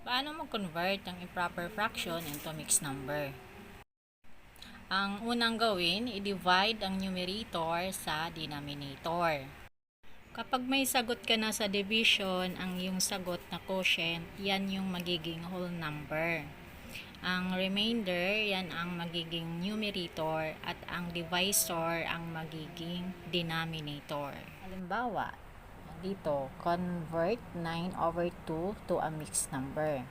Paano mag-convert ang improper fraction into mixed number? Ang unang gawin, i-divide ang numerator sa denominator. Kapag may sagot ka na sa division, ang iyong sagot na quotient, yan yung magiging whole number. Ang remainder, yan ang magiging numerator at ang divisor ang magiging denominator. Halimbawa, dito, convert 9/2 to a mixed number.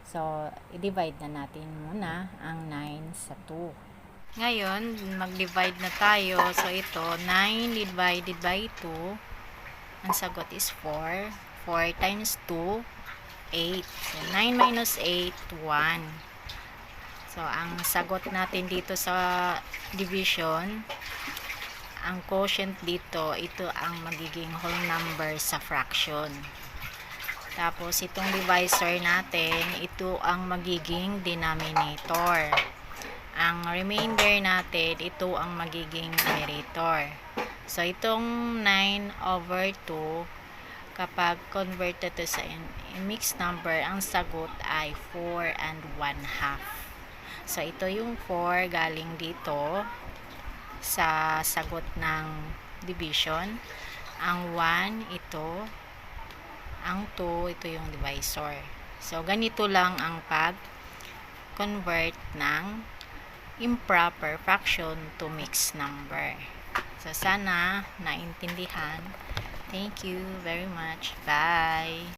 So, i-divide na natin muna ang 9 sa 2. Ngayon, mag-divide na tayo. So, ito, 9 divided by 2. Ang sagot is 4. 4 times 2, 8. So, 9 minus 8, 1. So, ang sagot natin dito sa division, ang quotient dito, ito ang magiging whole number sa fraction. Tapos, itong divisor natin, ito ang magiging denominator. Ang remainder natin, ito ang magiging numerator. So, itong 9/2, kapag converted to sa mixed number, ang sagot ay 4 and 1/2. So, ito yung 4 galing dito sa sagot ng division. Ang 1, ito. Ang 2, ito yung divisor. So, ganito lang ang pag-convert ng improper fraction to mixed number. So, sana naintindihan. Thank you very much. Bye!